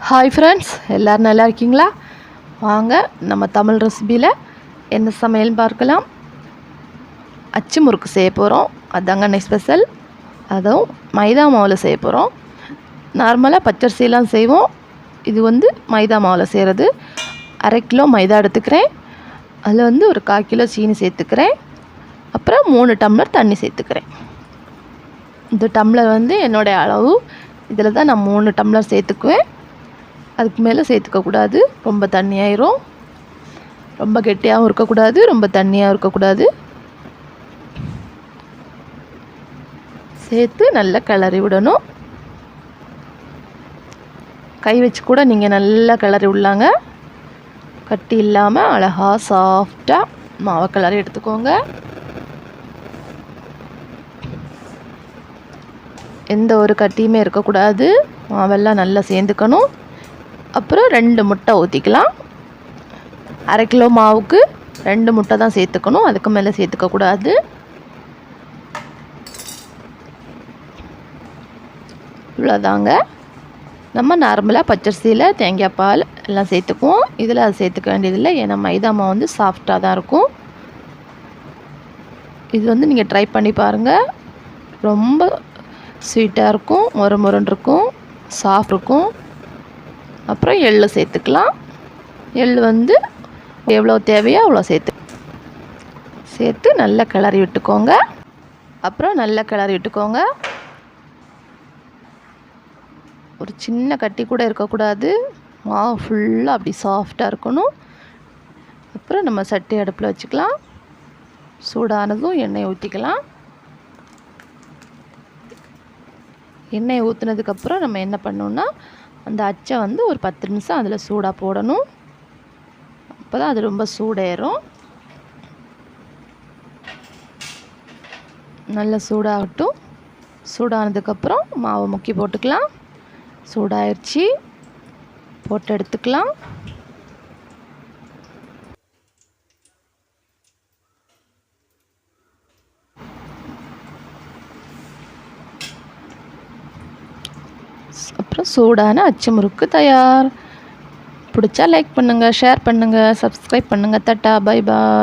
Hi friends, எல்லோரும் நல்லா இருக்கீங்களா? வாங்க நம்ம தமிழ் ரெசிபியில் என்ன சமையல்னு பார்க்கலாம். அச்சு முறுக்கு செய்ய போகிறோம். அதாங்க அன்னைக்கு ஸ்பெஷல். அதுவும் மைதா மாவில் செய்ய போகிறோம். நார்மலாக பச்சரிசிலாம் செய்வோம். இது வந்து மைதா மாவில் செய்கிறது. 1/2 கிலோ மைதா எடுத்துக்கிறேன். அதில் வந்து ஒரு 1/4 கிலோ சீனி சேர்த்துக்கிறேன். அப்புறம் 3 டம்ளர் தண்ணி சேர்த்துக்கிறேன். இந்த டம்ளர் வந்து என்னுடைய அளவு. இதில் தான் நான் 3 டம்ளர் சேர்த்துக்குவேன். அதுக்கு மேலே சேர்த்துக்கக்கூடாது, ரொம்ப தண்ணியாயிரும். ரொம்ப கெட்டியாகவும் இருக்கக்கூடாது, ரொம்ப தண்ணியாகவும் இருக்கக்கூடாது. சேர்த்து நல்லா கிளறி விடணும். கை வச்சு கூட நீங்கள் நல்லா கிளறி விடலாங்க. கட்டி இல்லாமல் அழகாக சாஃப்டாக மாவை கிளறி எடுத்துக்கோங்க. எந்த ஒரு கட்டியுமே இருக்கக்கூடாது. மாவெல்லாம் நல்லா சேர்ந்துக்கணும். அப்புறம் 2 முட்டை ஊற்றிக்கலாம். 1/2 கிலோ மாவுக்கு 2 முட்டை தான் சேர்த்துக்கணும், அதுக்கு மேலே சேர்த்துக்கக்கூடாது. இவ்வளோதாங்க. நம்ம நார்மலாக பச்சரிசியில் தேங்காய் பால் எல்லாம் சேர்த்துக்குவோம். இதில் அது சேர்த்துக்க வேண்டியதில்லை, ஏன்னா மைதா மாவு வந்து சாஃப்டாக தான் இருக்கும். இது வந்து நீங்கள் ட்ரை பண்ணி பாருங்கள். ரொம்ப ஸ்வீட்டாக இருக்கும், மொறுன்னு இருக்கும், சாஃப்ட் இருக்கும். அப்புறம் எள்ளு சேர்த்துக்கலாம். எள் வந்து எவ்வளோ தேவையோ அவ்வளோ சேர்த்து நல்லா கிளறி விட்டுக்கோங்க. அப்புறம் நல்லா கிளறி விட்டுக்கோங்க. ஒரு சின்ன கட்டி கூட இருக்கக்கூடாது. மாவு ஃபுல்லாக அப்படி சாஃப்டாக இருக்கணும். அப்புறம் நம்ம சட்டி அடுப்பில் வச்சுக்கலாம். சூடானதும் எண்ணெய் ஊற்றிக்கலாம். எண்ணெய் ஊற்றுனதுக்கப்புறம் நம்ம என்ன பண்ணோன்னா, அந்த அச்சை வந்து ஒரு 10 நிமிஷம் அதில் சூடாக போடணும். அப்போ தான் அது ரொம்ப சூடேறும். நல்லா சூடாகட்டும். சூடானதுக்கப்புறம் மாவை முக்கி போட்டுக்கலாம். சூடாயிருச்சு, போட்டு எடுத்துக்கலாம். அப்புறம் சூடான அச்சு முறுக்கு தயார். பிடிச்சா லைக் பண்ணுங்கள், ஷேர் பண்ணுங்கள், சப்ஸ்கிரைப் பண்ணுங்கள். Tata, bye bye.